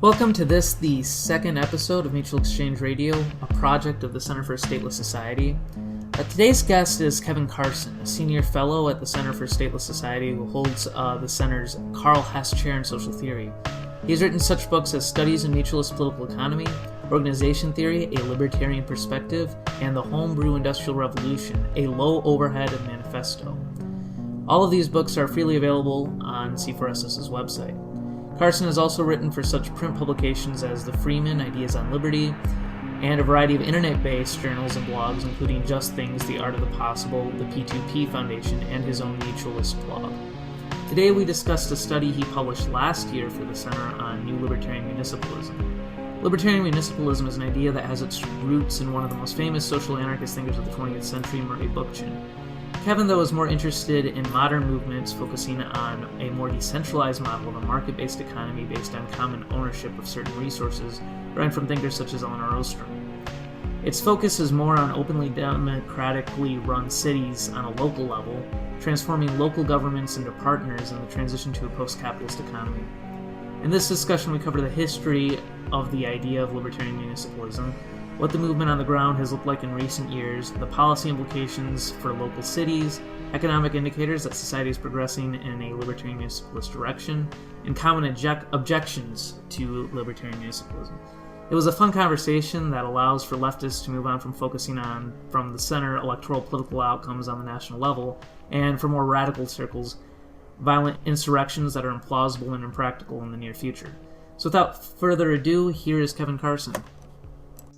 Welcome to the second episode of Mutual Exchange Radio, a project of the Center for a Stateless Society. Today's guest is Kevin Carson, a senior fellow at the Center for a Stateless Society who holds the Center's Carl Hess Chair in Social Theory. He has written such books as Studies in Mutualist Political Economy, Organization Theory, A Libertarian Perspective, and The Homebrew Industrial Revolution, a Low Overhead Manifesto. All of these books are freely available on C4SS's website. Carson has also written for such print publications as The Freeman, Ideas on Liberty, and a variety of internet-based journals and blogs, including Just Things, The Art of the Possible, the P2P Foundation, and his own Mutualist blog. Today we discussed a study he published last year for the Center on New Libertarian Municipalism. Libertarian Municipalism is an idea that has its roots in one of the most famous social anarchist thinkers of the 20th century, Bookchin. Kevin, though, is more interested in modern movements focusing on a more decentralized model of a market-based economy based on common ownership of certain resources, derived from thinkers such as Elinor Ostrom. Its focus is more on openly democratically run cities on a local level, transforming local governments into partners in the transition to a post-capitalist economy. In this discussion, we cover the history of the idea of libertarian municipalism, what the movement on the ground has looked like in recent years, the policy implications for local cities, economic indicators that society is progressing in a libertarian municipalist direction, and common objections to libertarian municipalism. It was a fun conversation that allows for leftists to move on from focusing on, from the center, electoral political outcomes on the national level, and for more radical circles, violent insurrections that are implausible and impractical in the near future. So without further ado, here is Kevin Carson.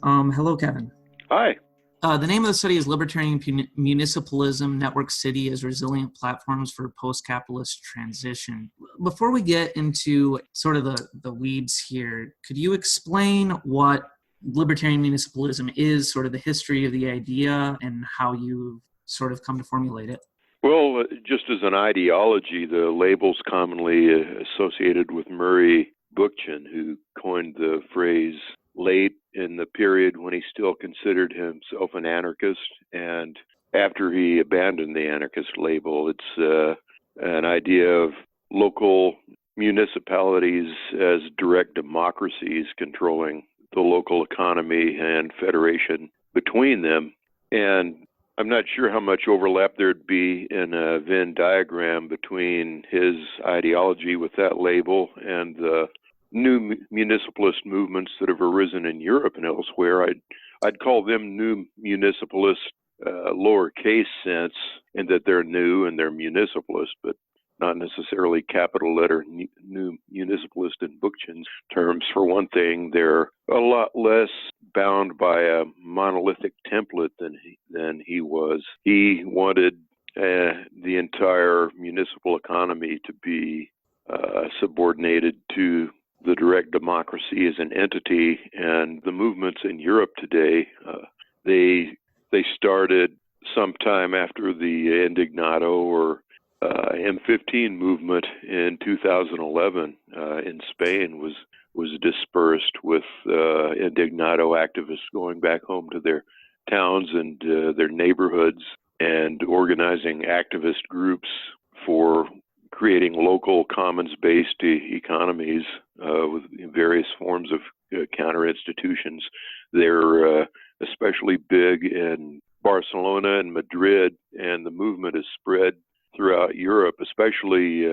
Hello, Kevin. Hi. The name of the study is Libertarian Municipalism, Network City as Resilient Platforms for Post-Capitalist Transition. Before we get into sort of the weeds here, could you explain what Libertarian Municipalism is, sort of the history of the idea, and how you sort of come to formulate it? Well, just as an ideology, the label's commonly associated with Murray Bookchin, who coined the phrase late in the period when he still considered himself an anarchist, and after he abandoned the anarchist label. It's an idea of local municipalities as direct democracies controlling the local economy and federation between them. And I'm not sure how much overlap there'd be in a Venn diagram between his ideology with that label and the new municipalist movements that have arisen in Europe and elsewhere. I'd call them new municipalist, lowercase sense, in that they're new and they're municipalist, but not necessarily capital letter new municipalist in Bookchin's terms. For one thing, they're a lot less bound by a monolithic template than he was. He wanted the entire municipal economy to be subordinated to the direct democracy as an entity, and the movements in Europe today, they started sometime after the Indignato or M15 movement in 2011 in Spain was dispersed, with Indignato activists going back home to their towns and their neighborhoods and organizing activist groups for creating local commons-based economies with various forms of counter institutions. They're especially big in Barcelona and Madrid, and the movement has spread throughout Europe, especially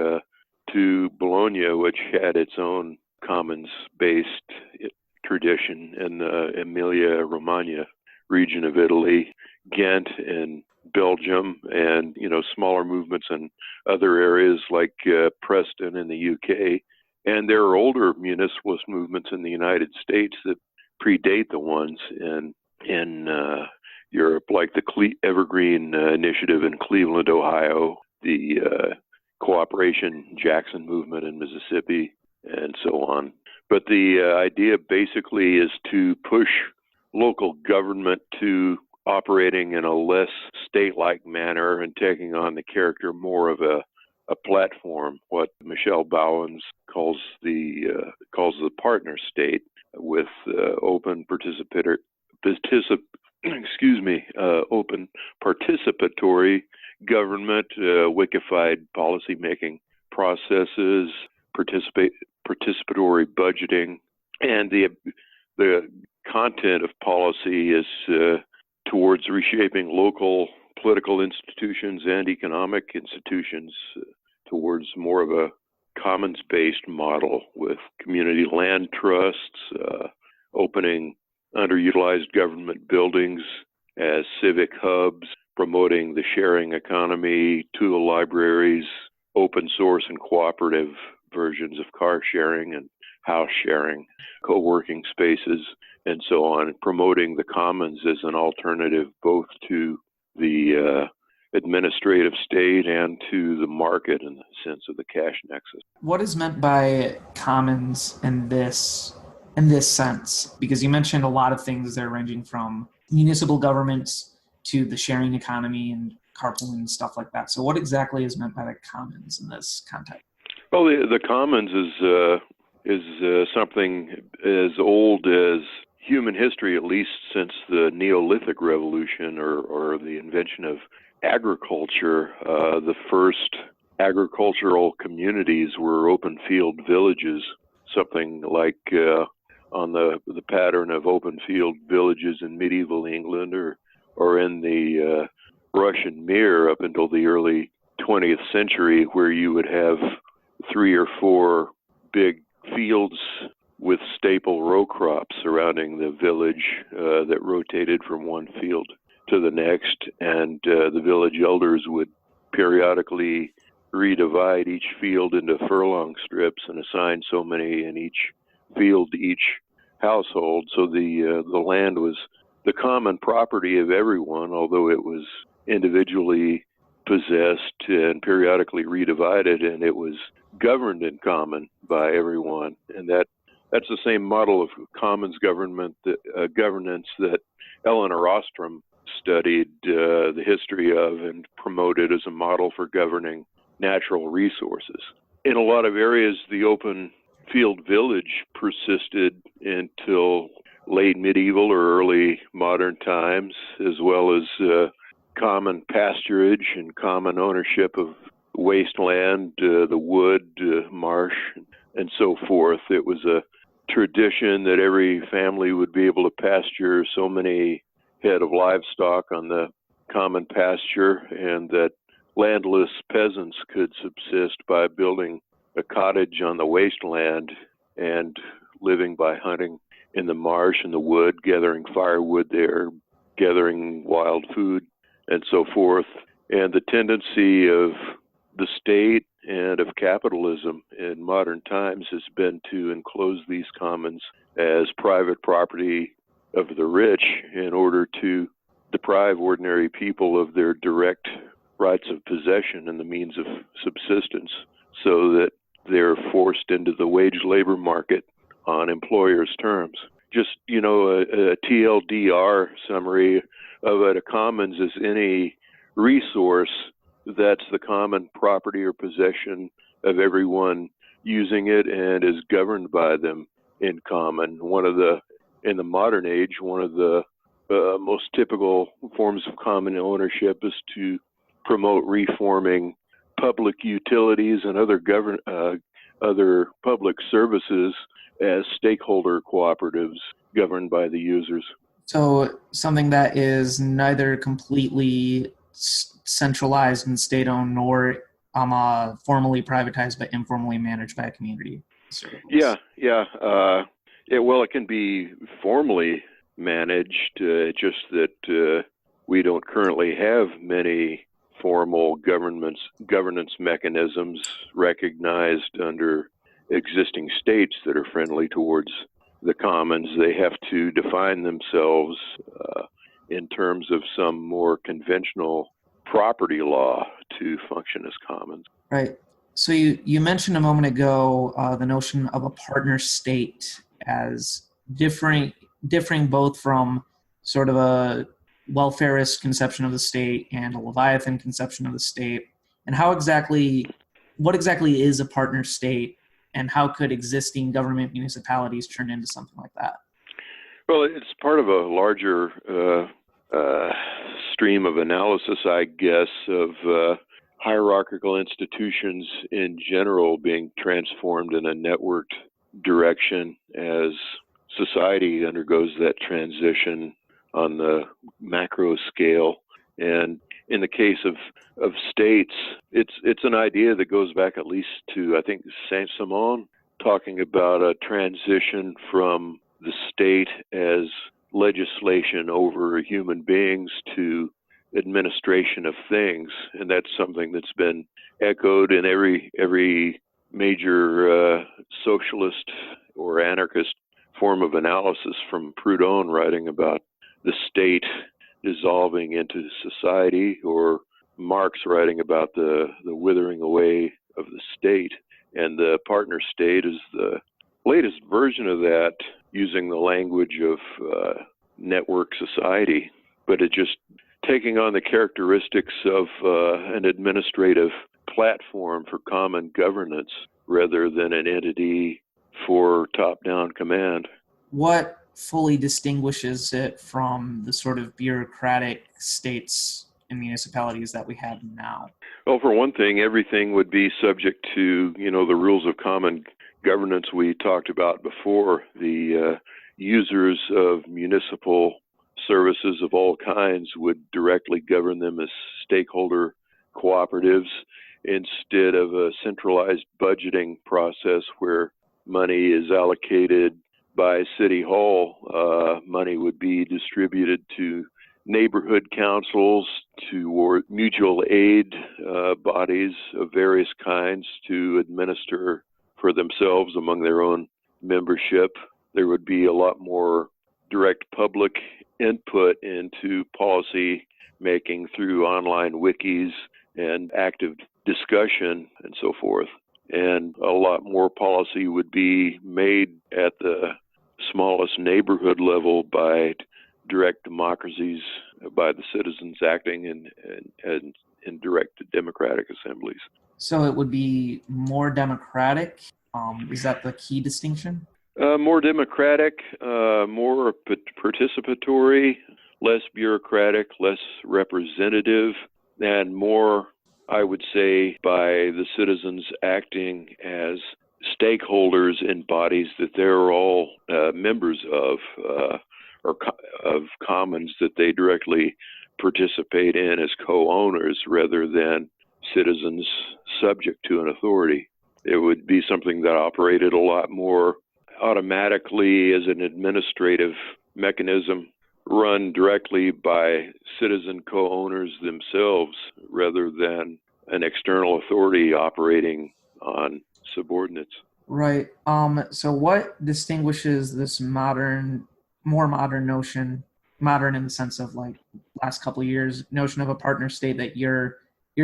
to Bologna, which had its own commons-based tradition in the Emilia-Romagna region of Italy, Ghent and Belgium, and smaller movements in other areas like Preston in the UK. And there are older municipalist movements in the United States that predate the ones in Europe, like the Evergreen Initiative in Cleveland, Ohio, the Cooperation Jackson movement in Mississippi, and so on. But the idea basically is to push local government to operating in a less state-like manner and taking on the character more of a platform, what Michelle Bowens calls the partner state, with open open participatory government, wickified policy-making processes, participatory budgeting, and the content of policy is towards reshaping local political institutions and economic institutions towards more of a commons-based model with community land trusts, opening underutilized government buildings as civic hubs, promoting the sharing economy, tool libraries, open source and cooperative versions of car sharing and house sharing, co-working spaces, and so on, promoting the commons as an alternative both to the administrative state and to the market in the sense of the cash nexus. What is meant by commons in this sense? Because you mentioned a lot of things there ranging from municipal governments to the sharing economy and carpooling and stuff like that. So what exactly is meant by the commons in this context? Well, the commons is something as old as human history, at least since the Neolithic Revolution or the invention of agriculture. The first agricultural communities were open field villages, something like on the pattern of open field villages in medieval England or in the Russian Mir up until the early 20th century, where you would have 3 or 4 big fields with staple row crops surrounding the village that rotated from one field to the next, and the village elders would periodically redivide each field into furlong strips and assign so many in each field to each household. So the land was the common property of everyone, although it was individually possessed and periodically redivided, and it was governed in common by everyone. And that's the same model of commons governance that Elinor Ostrom studied the history of and promoted as a model for governing natural resources. In a lot of areas, the open field village persisted until late medieval or early modern times, as well as common pasturage and common ownership of wasteland, the wood, marsh, and so forth. It was a tradition that every family would be able to pasture so many head of livestock on the common pasture, and that landless peasants could subsist by building a cottage on the wasteland and living by hunting in the marsh and the wood, gathering firewood there, gathering wild food, and so forth. And the tendency of the state and of capitalism in modern times has been to enclose these commons as private property of the rich in order to deprive ordinary people of their direct rights of possession and the means of subsistence, so that they're forced into the wage labor market on employers' terms. Just, a TLDR summary of it, a commons is any resource that's the common property or possession of everyone using it and is governed by them in common. In the modern age, one of the most typical forms of common ownership is to promote reforming public utilities and other public services as stakeholder cooperatives governed by the users. So something that is neither completely centralized and state-owned nor formally privatized but informally managed by a community. Yeah. Well, it can be formally managed, just that we don't currently have many formal governance mechanisms recognized under existing states that are friendly towards the commons. They have to define themselves in terms of some more conventional property law to function as commons. Right. So you mentioned a moment ago the notion of a partner state as differing both from sort of a welfarist conception of the state and a Leviathan conception of the state. And what exactly is a partner state, and how could existing government municipalities turn into something like that? Well, it's part of a larger stream of analysis, I guess, of hierarchical institutions in general being transformed in a networked direction, as society undergoes that transition on the macro scale. And in the case of states, it's an idea that goes back at least to, I think, Saint-Simon, talking about a transition from the state as legislation over human beings to administration of things. And that's something that's been echoed in every major socialist or anarchist form of analysis, from Proudhon writing about the state dissolving into society, or Marx writing about the withering away of the state. And the partner state is the latest version of that, using the language of network society, but it just taking on the characteristics of an administrative platform for common governance rather than an entity for top-down command. What fully distinguishes it from the sort of bureaucratic states and municipalities that we have now? Well, for one thing, everything would be subject to, the rules of common governance we talked about before. The users of municipal services of all kinds would directly govern them as stakeholder cooperatives instead of a centralized budgeting process where money is allocated by City Hall. Money would be distributed to neighborhood councils, to mutual aid bodies of various kinds to administer for themselves among their own membership. There would be a lot more direct public input into policy making through online wikis and active discussion and so forth. And a lot more policy would be made at the smallest neighborhood level by direct democracies, by the citizens acting in direct democratic assemblies. So it would be more democratic? Is that the key distinction? More democratic, more participatory, less bureaucratic, less representative, and more, I would say, by the citizens acting as stakeholders in bodies that they're all members of, or of commons that they directly participate in as co-owners rather than citizens subject to an authority. It would be something that operated a lot more automatically as an administrative mechanism run directly by citizen co-owners themselves rather than an external authority operating on subordinates. Right. So what distinguishes this more modern notion, modern in the sense of like last couple of years, notion of a partner state that you're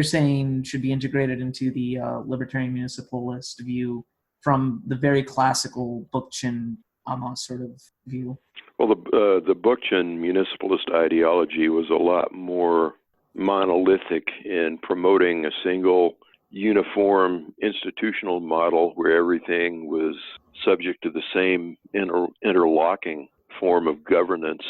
saying should be integrated into the Libertarian Municipalist view from the very classical Bookchin sort of view? Well, the Bookchin municipalist ideology was a lot more monolithic in promoting a single uniform institutional model where everything was subject to the same interlocking form of governance.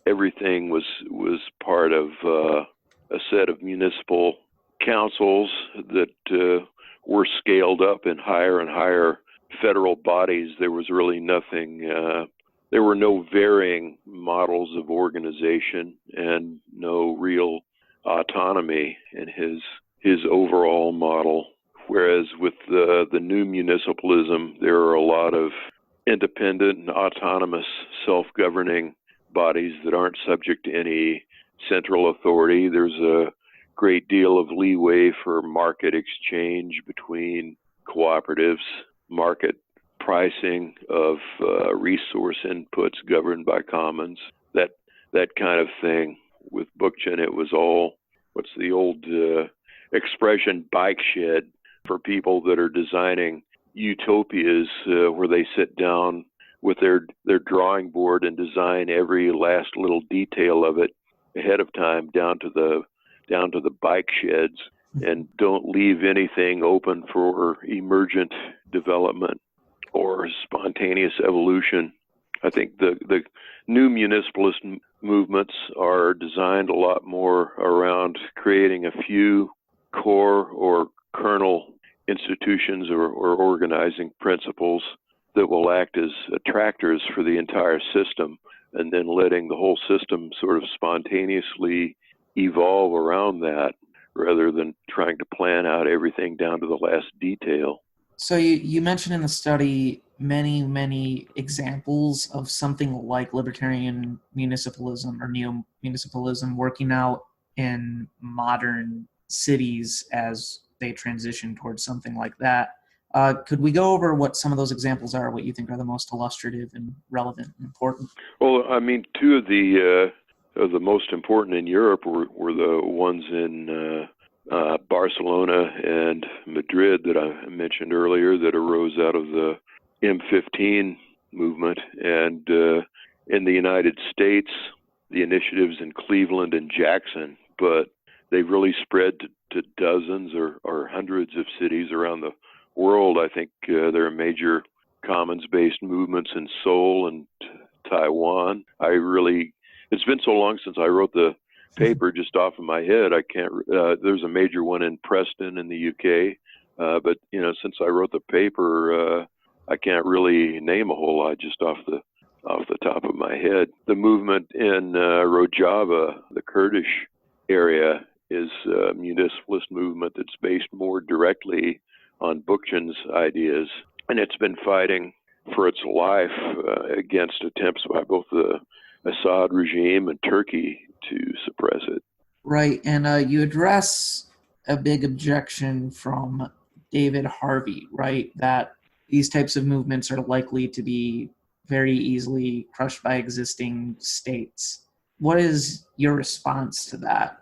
Everything was part of a set of municipal councils that were scaled up in higher and higher federal bodies. There was really nothing, there were no varying models of organization and no real autonomy in his overall model. Whereas with the new municipalism, there are a lot of independent and autonomous self-governing bodies that aren't subject to any central authority. There's a great deal of leeway for market exchange between cooperatives, market pricing of resource inputs governed by commons, that kind of thing. With Bookchin, it was all, what's the old expression, bike shed, for people that are designing utopias where they sit down with their drawing board and design every last little detail of it ahead of time down to the bike sheds, and don't leave anything open for emergent development or spontaneous evolution. I think the new municipalist movements are designed a lot more around creating a few core or kernel institutions or organizing principles that will act as attractors for the entire system, and then letting the whole system sort of spontaneously evolve around that rather than trying to plan out everything down to the last detail. So you mentioned in the study many examples of something like libertarian municipalism or neo-municipalism working out in modern cities as they transition towards something like that. Could we go over what some of those examples are, what you think are the most illustrative and relevant and important? Well, I mean, two of the most important in Europe were the ones in Barcelona and Madrid that I mentioned earlier that arose out of the M15 movement. And in the United States, the initiatives in Cleveland and Jackson, but they've really spread to dozens or hundreds of cities around the world. I think there are major commons-based movements in Seoul and Taiwan. It's been so long since I wrote the paper just off of my head. I can't. There's a major one in Preston in the UK, but since I wrote the paper, I can't really name a whole lot just off the top of my head. The movement in Rojava, the Kurdish area, is a municipalist movement that's based more directly on Bookchin's ideas, and it's been fighting for its life against attempts by both the Assad regime and Turkey to suppress it. Right, and you address a big objection from David Harvey, right, that these types of movements are likely to be very easily crushed by existing states. What is your response to that?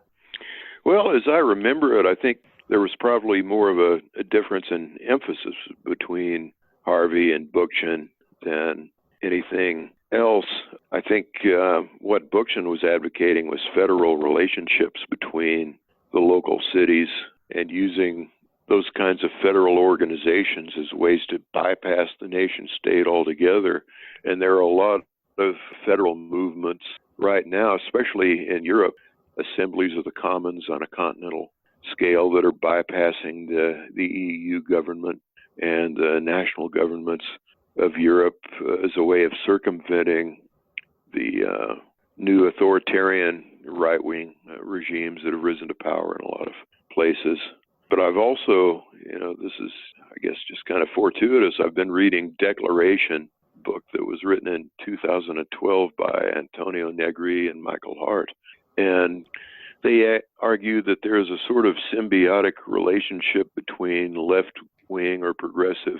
Well, as I remember it, I think there was probably more of a difference in emphasis between Harvey and Bookchin than anything else. I think what Bookchin was advocating was federal relationships between the local cities and using those kinds of federal organizations as ways to bypass the nation state altogether. And there are a lot of federal movements right now, especially in Europe, assemblies of the commons on a continental scale that are bypassing the EU government and the national governments of Europe as a way of circumventing the new authoritarian right-wing regimes that have risen to power in a lot of places. But I've also, this is, I guess, just kind of fortuitous, I've been reading Declaration, book that was written in 2012 by Antonio Negri and Michael Hart. And they argue that there is a sort of symbiotic relationship between left-wing or progressive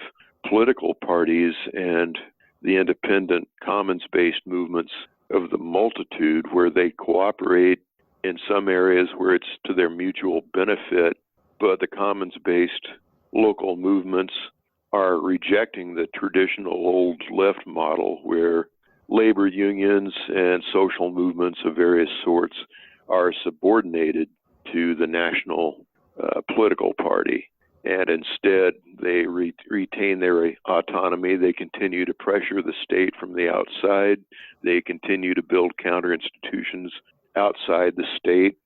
political parties and the independent commons-based movements of the multitude, where they cooperate in some areas where it's to their mutual benefit, but the commons-based local movements are rejecting the traditional old left model where labor unions and social movements of various sorts are subordinated to the national political party. And instead, they retain their autonomy. They continue to pressure the state from the outside. They continue to build counter-institutions outside the state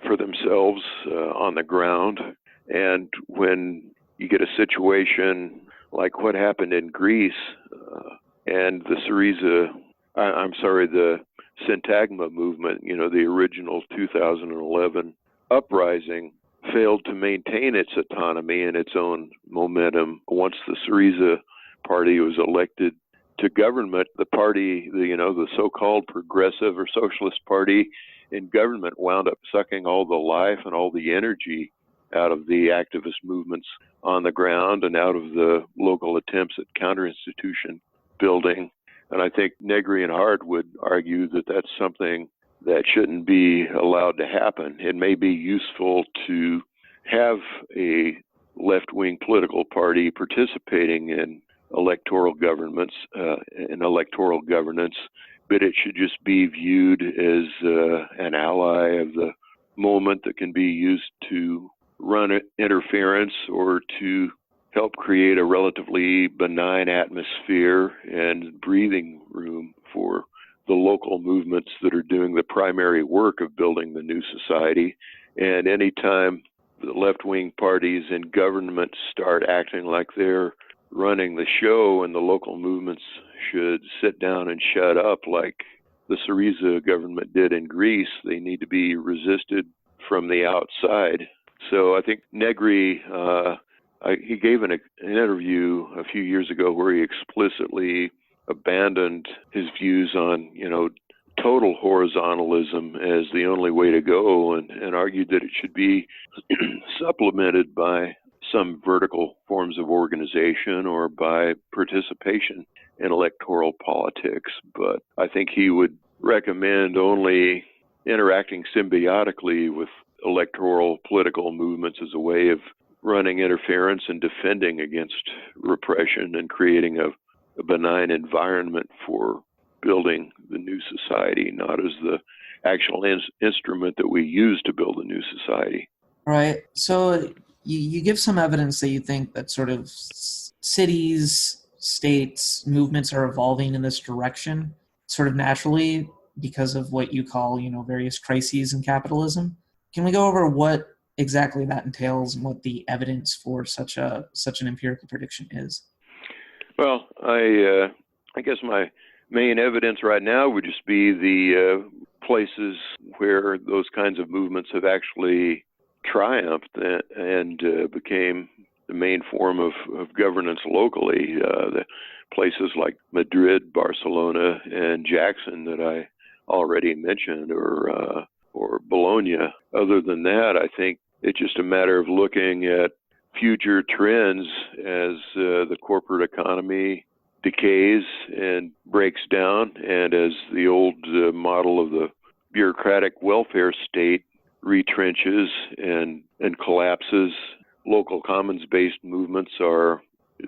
for themselves on the ground. And when you get a situation like what happened in Greece and the the Syntagma movement, the original 2011 uprising, failed to maintain its autonomy and its own momentum. Once the Syriza party was elected to government, the party, the so-called progressive or socialist party in government wound up sucking all the life and all the energy out of the activist movements on the ground and out of the local attempts at counter-institution building. And I think Negri and Hart would argue that that's something that shouldn't be allowed to happen. It may be useful to have a left-wing political party participating in electoral governance, but it should just be viewed as an ally of the moment that can be used to run interference or to help create a relatively benign atmosphere and breathing room for the local movements that are doing the primary work of building the new society. And anytime the left-wing parties in government start acting like they're running the show, and the local movements should sit down and shut up like the Syriza government did in Greece. They need to be resisted from the outside. So I think Negri, he gave an interview a few years ago where he explicitly abandoned his views on, total horizontalism as the only way to go, and argued that it should be supplemented by some vertical forms of organization or by participation in electoral politics. But I think he would recommend only interacting symbiotically with electoral political movements as a way of running interference and defending against repression and creating a benign environment for building the new society, not as the actual instrument that we use to build a new society. Right. So you give some evidence that you think that sort of cities, states, movements are evolving in this direction sort of naturally because of what you call, various crises in capitalism. Can we go over what exactly that entails and what the evidence for such an empirical prediction is? Well, I guess my main evidence right now would just be the places where those kinds of movements have actually triumphed and became the main form of governance locally. The places like Madrid, Barcelona, and Jackson that I already mentioned, or Bologna. Other than that, I think it's just a matter of looking at future trends as the corporate economy decays and breaks down, and as the old model of the bureaucratic welfare state retrenches and collapses. Local commons-based movements are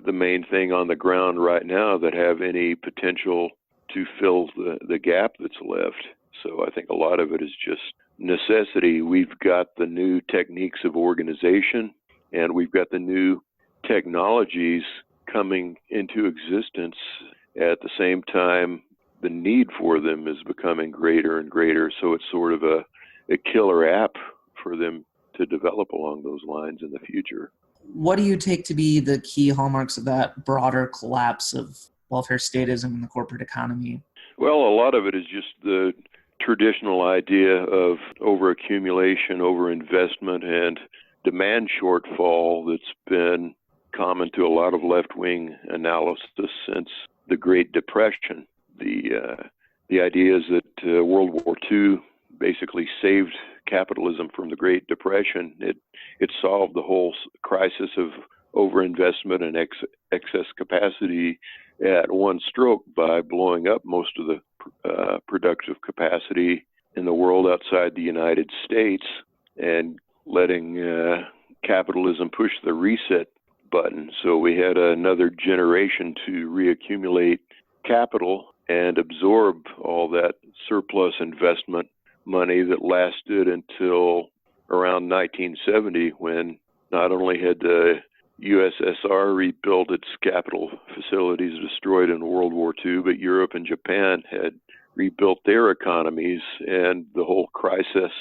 the main thing on the ground right now that have any potential to fill the gap that's left. So I think a lot of it is just necessity. We've got the new techniques of organization, and we've got the new technologies coming into existence. At the same time, the need for them is becoming greater and greater. So it's sort of a killer app for them to develop along those lines in the future. What do you take to be the key hallmarks of that broader collapse of welfare statism in the corporate economy? Well, a lot of it is just the traditional idea of overaccumulation, overinvestment, and demand shortfall that's been common to a lot of left-wing analysis since the Great Depression. The idea is that World War II basically saved capitalism from the Great Depression. It solved the whole crisis of overinvestment and excess capacity at one stroke by blowing up most of the productive capacity in the world outside the United States and letting capitalism push the reset button. So we had another generation to reaccumulate capital and absorb all that surplus investment money that lasted until around 1970, when not only had the USSR rebuilt its capital facilities destroyed in World War II, but Europe and Japan had rebuilt their economies, and the whole crisis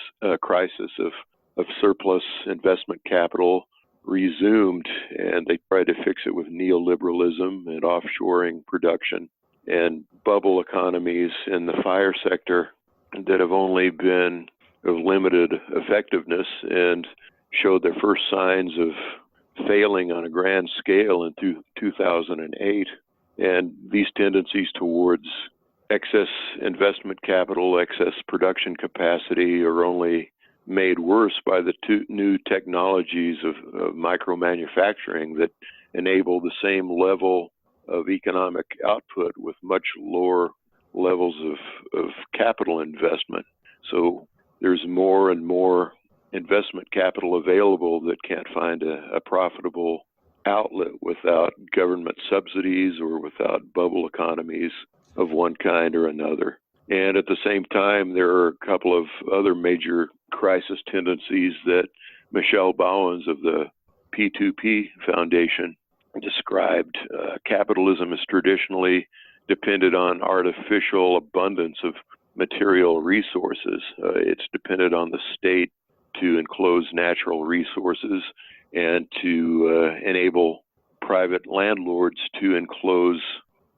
of surplus investment capital resumed, and they tried to fix it with neoliberalism and offshoring production and bubble economies in the fire sector that have only been of limited effectiveness and showed their first signs of failing on a grand scale in 2008. And these tendencies towards excess investment capital, excess production capacity are only made worse by the new technologies of micro-manufacturing that enable the same level of economic output with much lower levels of capital investment. So there's more and more investment capital available that can't find a profitable outlet without government subsidies or without bubble economies of one kind or another. And at the same time, there are a couple of other major crisis tendencies that Michelle Bowens of the P2P Foundation described. Capitalism is traditionally depended on artificial abundance of material resources. It's dependent on the state to enclose natural resources and to enable private landlords to enclose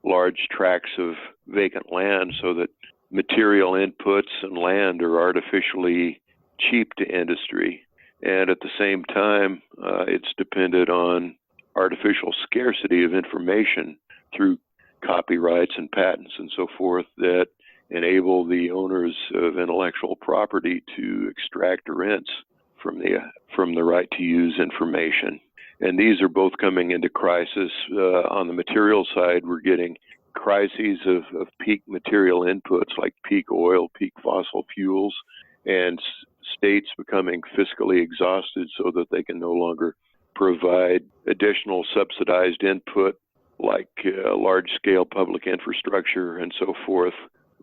large tracts of vacant land so that material inputs and land are artificially cheap to industry. And at the same time, it's dependent on artificial scarcity of information through copyrights and patents and so forth that enable the owners of intellectual property to extract rents from the right to use information. And these are both coming into crisis. On the material side, we're getting crises of peak material inputs like peak oil, peak fossil fuels, and states becoming fiscally exhausted so that they can no longer provide additional subsidized input like large-scale public infrastructure and so forth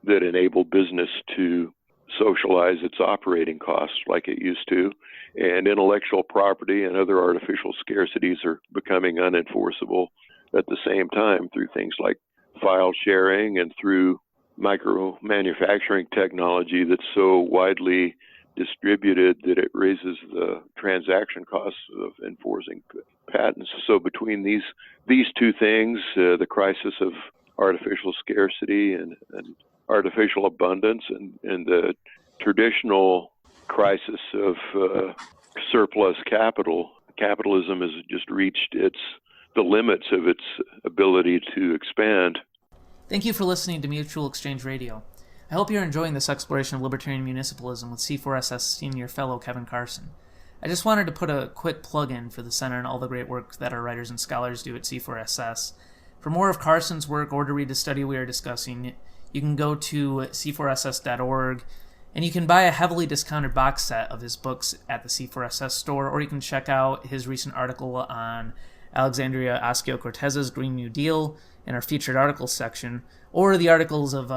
that enable business to socialize its operating costs like it used to. And intellectual property and other artificial scarcities are becoming unenforceable at the same time through things like file sharing and through micro manufacturing technology that's so widely distributed that it raises the transaction costs of enforcing patents. So between these two things, the crisis of artificial scarcity and artificial abundance and the traditional crisis of surplus capital, capitalism has just reached the limits of its ability to expand. Thank you for listening to Mutual Exchange Radio. I hope you're enjoying this exploration of libertarian municipalism with C4SS Senior Fellow Kevin Carson. I just wanted to put a quick plug-in for the Center and all the great work that our writers and scholars do at C4SS. For more of Carson's work or to read the study we are discussing, you can go to c4ss.org, and you can buy a heavily discounted box set of his books at the C4SS store, or you can check out his recent article on Alexandria Ocasio-Cortez's Green New Deal in our featured articles section, or the articles of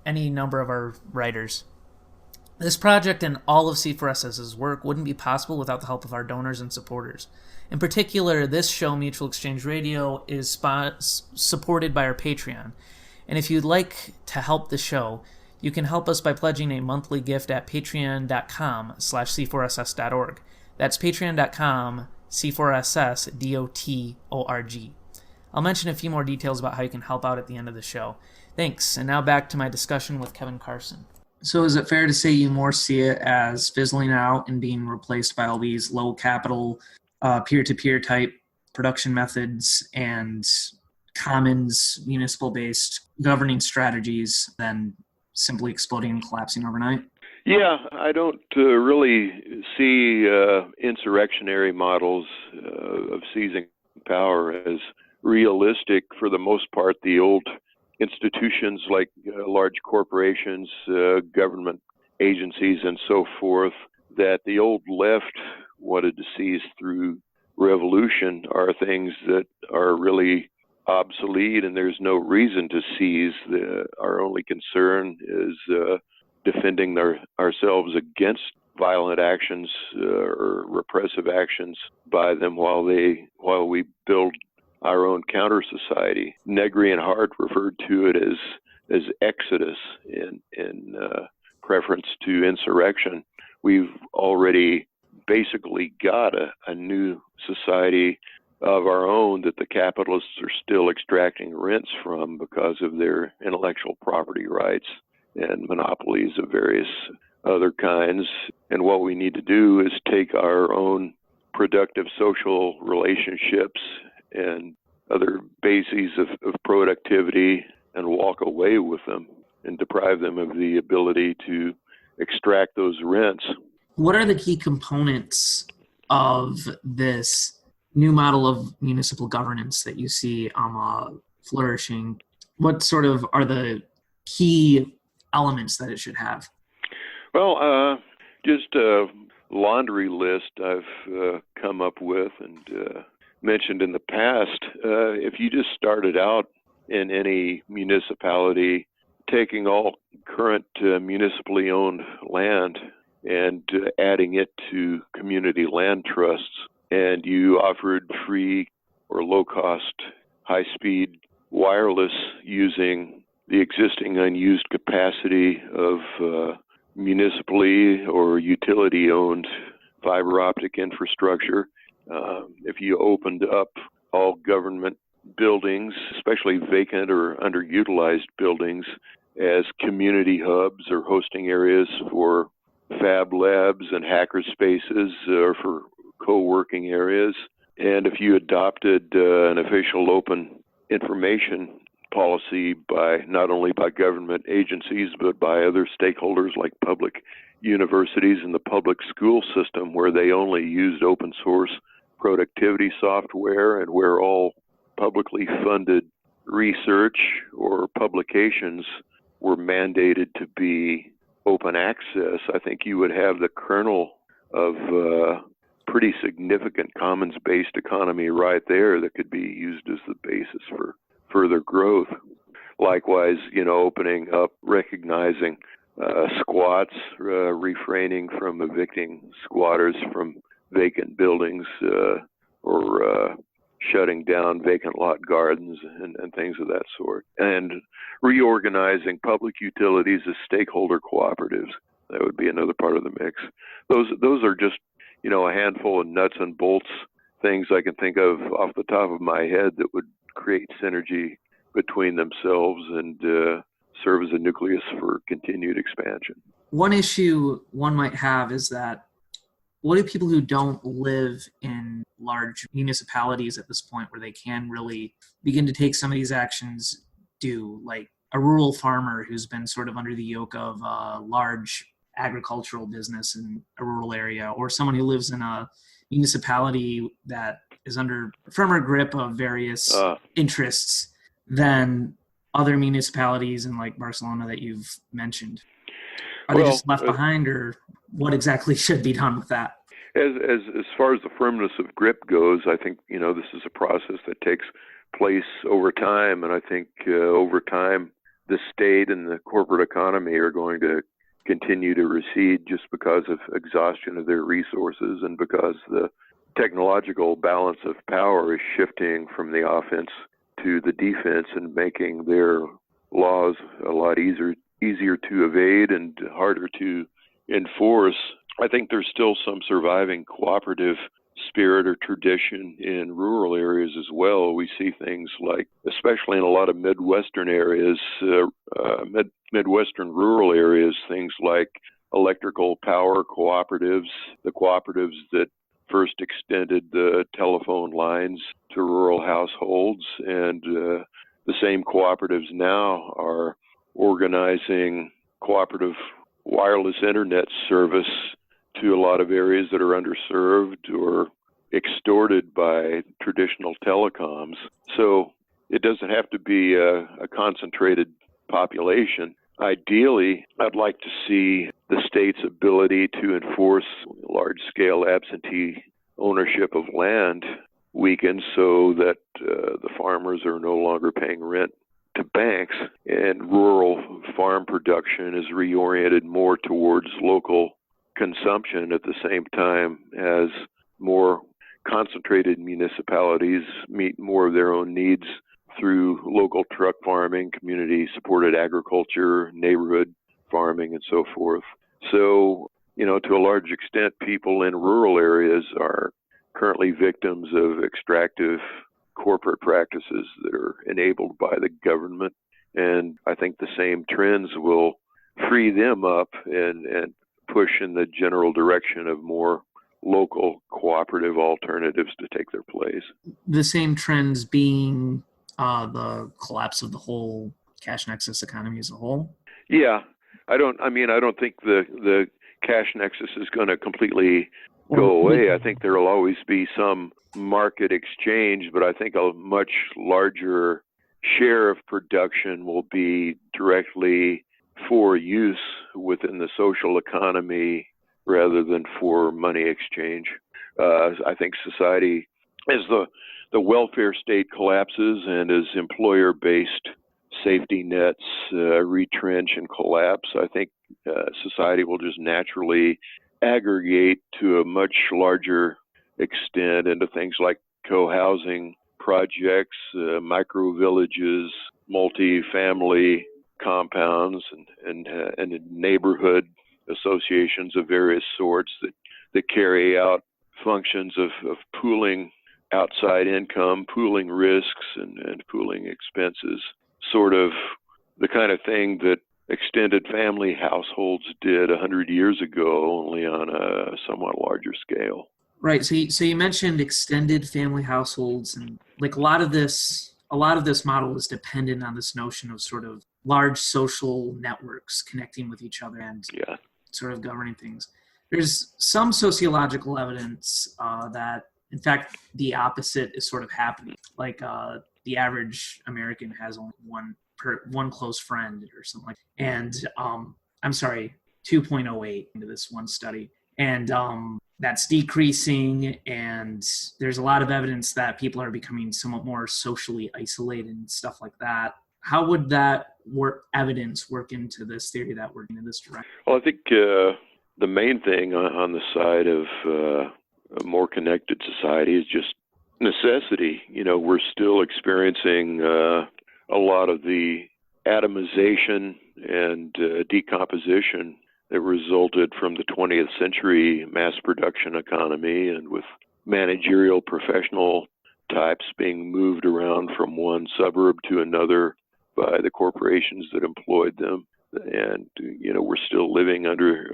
any number of our writers. This project and all of C4SS's work wouldn't be possible without the help of our donors and supporters. In particular, this show, Mutual Exchange Radio, is supported by our Patreon. And if you'd like to help the show, you can help us by pledging a monthly gift at patreon.com/c4ss.org. That's patreon.com/c4ss.org. I'll mention a few more details about how you can help out at the end of the show. Thanks, and now back to my discussion with Kevin Carson. So is it fair to say you more see it as fizzling out and being replaced by all these low capital, peer-to-peer type production methods and commons, municipal-based governing strategies than simply exploding and collapsing overnight? Yeah, I don't really see insurrectionary models of seizing power as realistic. For the most part, the old institutions like large corporations, government agencies, and so forth, that the old left wanted to seize through revolution are things that are really obsolete, and there's no reason to seize. Our only concern is defending ourselves against violent actions or repressive actions by them while we build our own counter society. Negri and Hart referred to it as exodus in preference to insurrection. We've already basically got a new society of our own that the capitalists are still extracting rents from because of their intellectual property rights and monopolies of various other kinds. And what we need to do is take our own productive social relationships and other bases of productivity and walk away with them and deprive them of the ability to extract those rents. What are the key components of this new model of municipal governance that you see flourishing? What sort of are the key elements that it should have? Well, just a laundry list I've come up with and mentioned in the past. If you just started out in any municipality, taking all current municipally owned land and adding it to community land trusts, and you offered free or low-cost, high-speed wireless using the existing unused capacity of municipally or utility-owned fiber optic infrastructure. If you opened up all government buildings, especially vacant or underutilized buildings, as community hubs or hosting areas for fab labs and hacker spaces or for co-working areas. And if you adopted an official open information policy by not only by government agencies but by other stakeholders like public universities and the public school system, where they only used open source productivity software and where all publicly funded research or publications were mandated to be open access, I think you would have the kernel of pretty significant commons-based economy right there that could be used as the basis for further growth. Likewise, opening up, recognizing squats, refraining from evicting squatters from vacant buildings or shutting down vacant lot gardens and things of that sort. And reorganizing public utilities as stakeholder cooperatives. That would be another part of the mix. Those are just, a handful of nuts and bolts things I can think of off the top of my head that would create synergy between themselves and serve as a nucleus for continued expansion. One issue one might have is that what do people who don't live in large municipalities at this point where they can really begin to take some of these actions do? Like a rural farmer who's been sort of under the yoke of a large agricultural business in a rural area, or someone who lives in a municipality that is under firmer grip of various interests than other municipalities in like Barcelona that you've mentioned. Are they just left behind, or what exactly should be done with that? As far as the firmness of grip goes, I think, this is a process that takes place over time. And I think over time, the state and the corporate economy are going to continue to recede just because of exhaustion of their resources and because the technological balance of power is shifting from the offense to the defense and making their laws a lot easier to evade and harder to enforce. I think there's still some surviving cooperative spirit or tradition in rural areas as well. We see things like, especially in a lot of Midwestern areas, Midwestern rural areas, things like electrical power cooperatives, the cooperatives that first extended the telephone lines to rural households, and the same cooperatives now are organizing cooperative wireless internet service to a lot of areas that are underserved or extorted by traditional telecoms. So it doesn't have to be a concentrated population. Ideally, I'd like to see the state's ability to enforce large-scale absentee ownership of land weakened so that the farmers are no longer paying rent to banks, and rural farm production is reoriented more towards local consumption at the same time as more concentrated municipalities meet more of their own needs through local truck farming, community-supported agriculture, neighborhood farming, and so forth. So, to a large extent, people in rural areas are currently victims of extractive corporate practices that are enabled by the government. And I think the same trends will free them up and push in the general direction of more local cooperative alternatives to take their place. The same trends being the collapse of the whole cash nexus economy as a whole? Yeah. I don't think the cash nexus is going to completely go away. I think there will always be some market exchange, but I think a much larger share of production will be directly for use within the social economy rather than for money exchange. I think society, as the welfare state collapses and as employer-based safety nets retrench and collapse, I think society will just naturally aggregate to a much larger extent into things like co-housing projects, micro-villages, multi-family compounds, and neighborhood associations of various sorts that carry out functions of pooling outside income, pooling risks and pooling expenses, sort of the kind of thing that extended family households did 100 years ago, only on a somewhat larger scale. Right. So you mentioned extended family households, and like a lot of this model is dependent on this notion of sort of large social networks connecting with each other and sort of governing things. There's some sociological evidence that, in fact, the opposite is sort of happening. Like the average American has only one close friend or something like that. And 2.08 into this one study. And that's decreasing, and there's a lot of evidence that people are becoming somewhat more socially isolated and stuff like that. How would that evidence work into this theory that we're in this direction? Well, I think the main thing on the side of a more connected society is just necessity. We're still experiencing a lot of the atomization and decomposition that resulted from the 20th century mass production economy, and with managerial professional types being moved around from one suburb to another by the corporations that employed them. And, we're still living under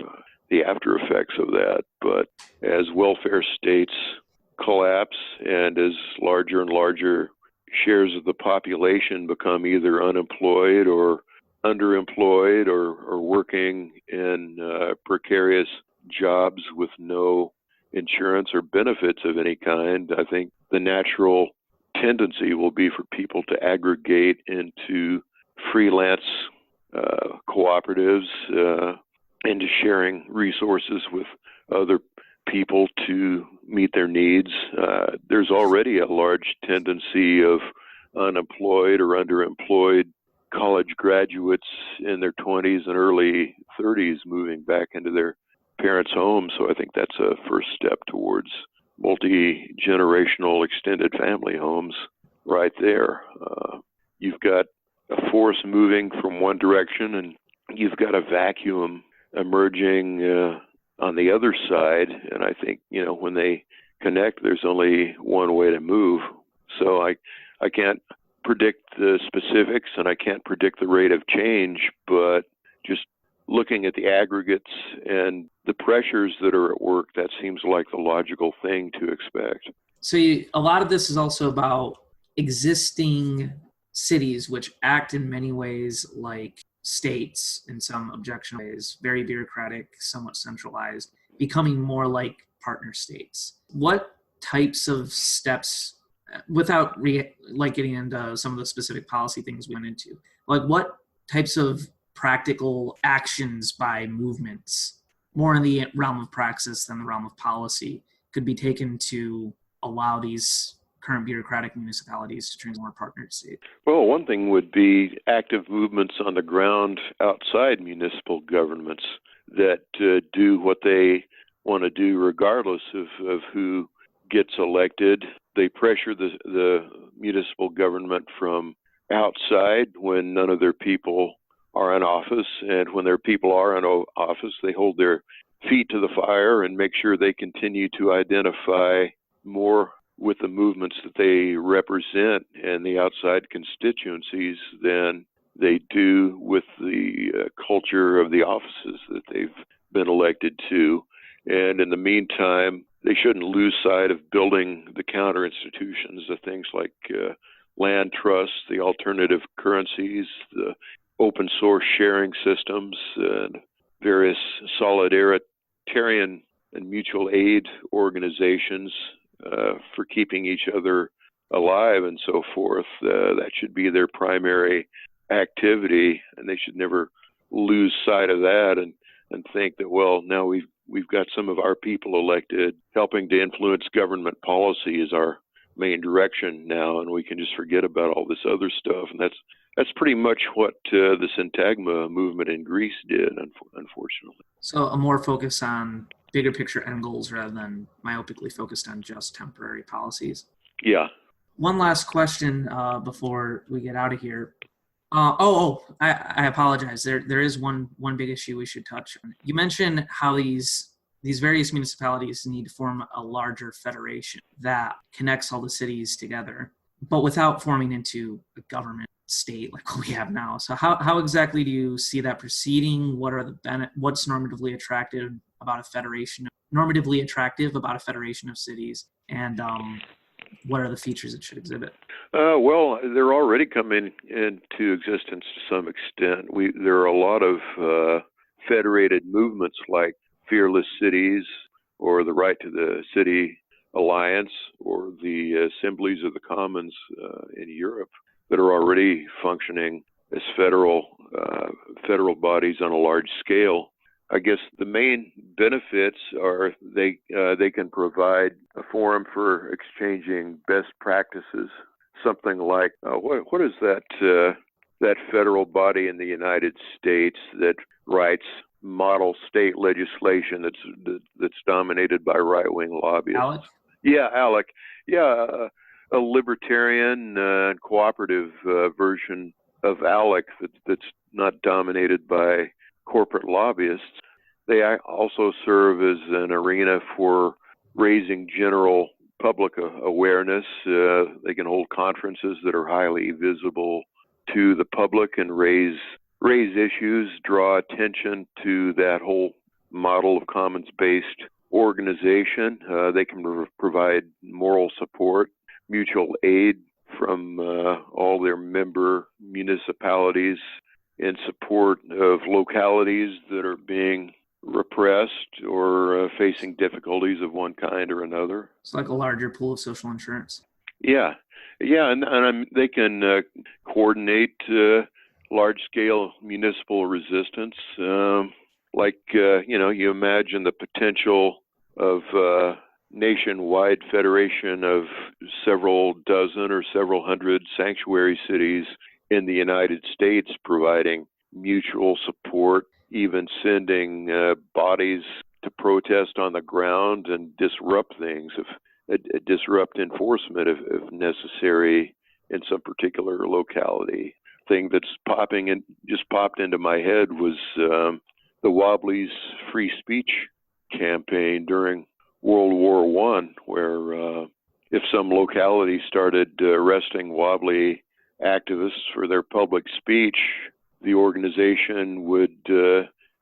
the after effects of that. But as welfare states collapse and as larger and larger shares of the population become either unemployed or underemployed or working in precarious jobs with no insurance or benefits of any kind, I think the natural tendency will be for people to aggregate into freelance cooperatives, into sharing resources with other people to meet their needs. There's already a large tendency of unemployed or underemployed college graduates in their 20s and early 30s moving back into their parents' homes. So I think that's a first step towards multi-generational extended family homes right there. You've got a force moving from one direction, and you've got a vacuum emerging on the other side. And I think, when they connect, there's only one way to move. So I can't predict the specifics, and I can't predict the rate of change, but just looking at the aggregates and the pressures that are at work, that seems like the logical thing to expect. So a lot of this is also about existing cities, which act in many ways like states in some objectionable ways, very bureaucratic, somewhat centralized, becoming more like partner states. What types of steps, without getting into some of the specific policy things we went into, what types of practical actions by movements, more in the realm of praxis than the realm of policy, could be taken to allow these current bureaucratic municipalities to transform partner states? Well, one thing would be active movements on the ground outside municipal governments that do what they want to do regardless of who gets elected. They pressure the municipal government from outside when none of their people are in office, and when their people are in office, they hold their feet to the fire and make sure they continue to identify more with the movements that they represent and the outside constituencies than they do with the culture of the offices that they've been elected to. And in the meantime, they shouldn't lose sight of building the counter institutions, the things like land trusts, the alternative currencies, the open source sharing systems, and various solidaritarian and mutual aid organizations for keeping each other alive and so forth. That should be their primary activity, and they should never lose sight of that and think that, well, now we've got some of our people elected, helping to influence government policy is our main direction now, and we can just forget about all this other stuff. And that's pretty much what the Syntagma movement in Greece did, unfortunately. So a more focus on bigger picture end goals rather than myopically focused on just temporary policies. Yeah. One last question before we get out of here. I apologize. There is one big issue we should touch on. You mentioned how these these various municipalities need to form a larger federation that connects all the cities together, but without forming into a government state like what we have now. So how exactly do you see that proceeding? What are what's normatively attractive about a federation of cities, and what are the features it should exhibit? Well, they're already coming into existence to some extent. There are a lot of federated movements like Fearless Cities or the Right to the City Alliance or the Assemblies of the Commons in Europe that are already functioning as federal bodies on a large scale. I guess the main benefits are they can provide a forum for exchanging best practices. Something like what is that federal body in the United States that writes model state legislation that's dominated by right-wing lobbyists? ALEC? Yeah, ALEC. Yeah, a libertarian and cooperative version of ALEC that's not dominated by corporate lobbyists. They also serve as an arena for raising general public awareness. They can hold conferences that are highly visible to the public and raise issues, draw attention to that whole model of commons-based organization. They can provide moral support, mutual aid from all their member municipalities in support of localities that are being repressed or facing difficulties of one kind or another. It's like a larger pool of social insurance. Yeah, and they can coordinate large-scale municipal resistance. You imagine the potential of nationwide federation of several dozen or several hundred sanctuary cities in the United States providing mutual support, even sending bodies to protest on the ground and disrupt things, disrupt enforcement if necessary in some particular locality. Thing that's just popped into my head was the Wobblies' free speech campaign during World War I, where if some locality started arresting Wobbly activists for their public speech, the organization would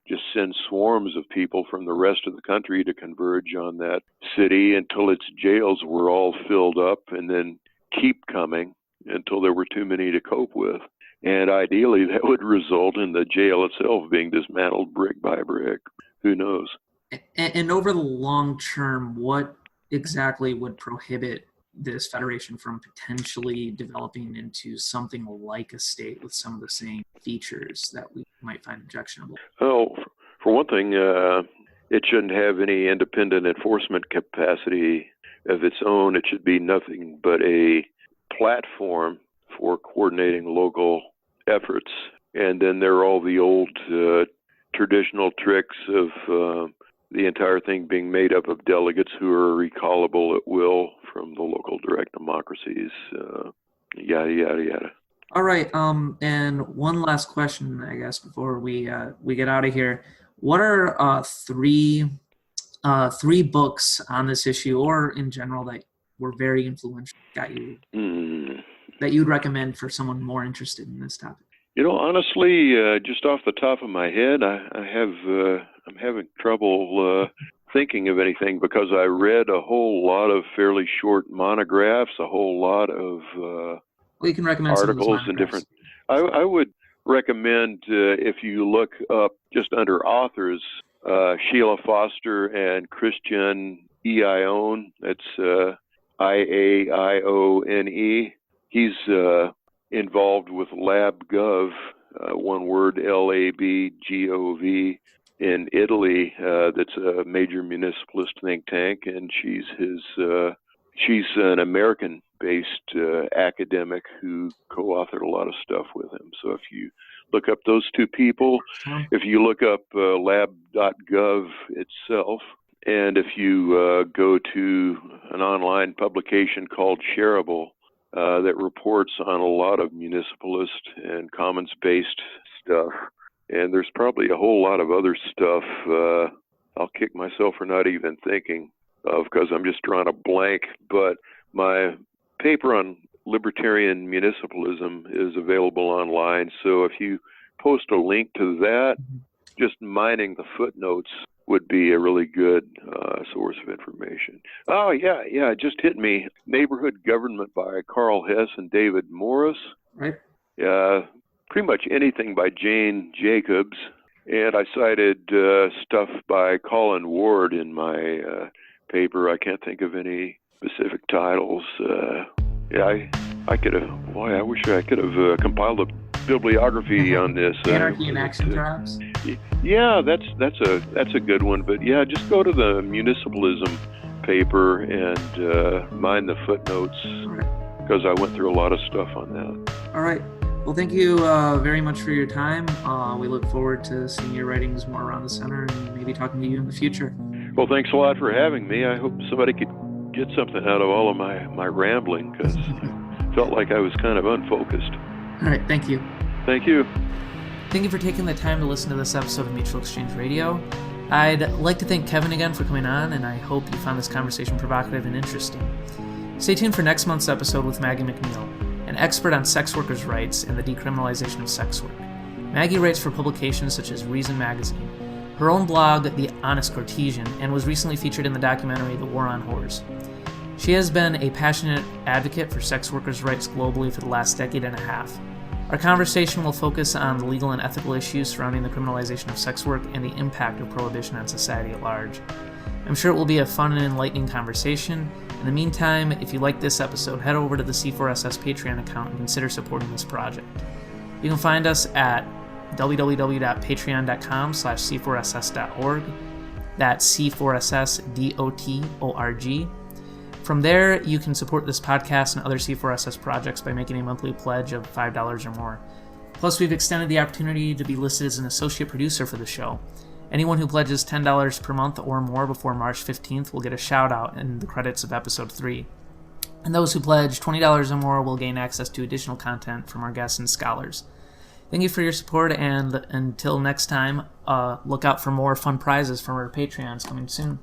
just send swarms of people from the rest of the country to converge on that city until its jails were all filled up, and then keep coming until there were too many to cope with. And ideally, that would result in the jail itself being dismantled brick by brick. Who knows? And over the long term, what exactly would prohibit this federation from potentially developing into something like a state with some of the same features that we might find objectionable? Oh, for one thing, it shouldn't have any independent enforcement capacity of its own. It should be nothing but a platform for coordinating local efforts. And then there are all the old traditional tricks of the entire thing being made up of delegates who are recallable at will from the local direct democracies, yada, yada, yada. All right. And one last question, I guess, before we get out of here. What are three books on this issue, or in general, that were very influential, that you'd recommend for someone more interested in this topic? Honestly, just off the top of my head, I'm having trouble thinking of anything, because I read a whole lot of fairly short monographs, a whole lot of you can recommend articles and different. I would recommend if you look up just under authors, Sheila Foster and Christian Ione. That's Iaione. He's involved with LabGov, one word, LabGov, in Italy. That's a major municipalist think tank, and she's an American-based academic who co-authored a lot of stuff with him. So if you look up those two people, if you look up lab.gov itself, and if you go to an online publication called Shareable, that reports on a lot of municipalist and commons-based stuff. And there's probably a whole lot of other stuff. I'll kick myself for not even thinking of, because I'm just drawing a blank. But my paper on Libertarian Municipalism is available online. So if you post a link to that, just mining the footnotes would be a really good source of information. Oh, yeah, it just hit me. Neighborhood Government by Carl Hess and David Morris. Right. Pretty much anything by Jane Jacobs. And I cited stuff by Colin Ward in my paper. I can't think of any specific titles. I could have. Boy, I wish I could have compiled a bibliography on this. Anarchy in Action, perhaps. Yeah, that's a good one. But yeah, just go to the municipalism paper and mine the footnotes, because I went through a lot of stuff on that. All right. Well, thank you very much for your time. We look forward to seeing your writings more around the center and maybe talking to you in the future. Well, thanks a lot for having me. I hope somebody could get something out of all of my rambling, because I felt like I was kind of unfocused. All right. Thank you. Thank you. Thank you for taking the time to listen to this episode of Mutual Exchange Radio. I'd like to thank Kevin again for coming on, and I hope you found this conversation provocative and interesting. Stay tuned for next month's episode with Maggie McNeil, an expert on sex workers' rights and the decriminalization of sex work. Maggie writes for publications such as Reason Magazine, her own blog, The Honest Cortesian, and was recently featured in the documentary The War on Whores. She has been a passionate advocate for sex workers' rights globally for the last decade and a half. Our conversation will focus on the legal and ethical issues surrounding the criminalization of sex work and the impact of prohibition on society at large. I'm sure it will be a fun and enlightening conversation. In the meantime, if you like this episode, head over to the C4SS Patreon account and consider supporting this project. You can find us at www.patreon.com/c4ss.org. That's C4SSDOTORG. From there, you can support this podcast and other C4SS projects by making a monthly pledge of $5 or more. Plus, we've extended the opportunity to be listed as an associate producer for the show. Anyone who pledges $10 per month or more before March 15th will get a shout-out in the credits of Episode 3. And those who pledge $20 or more will gain access to additional content from our guests and scholars. Thank you for your support, and until next time, look out for more fun prizes from our Patreons coming soon.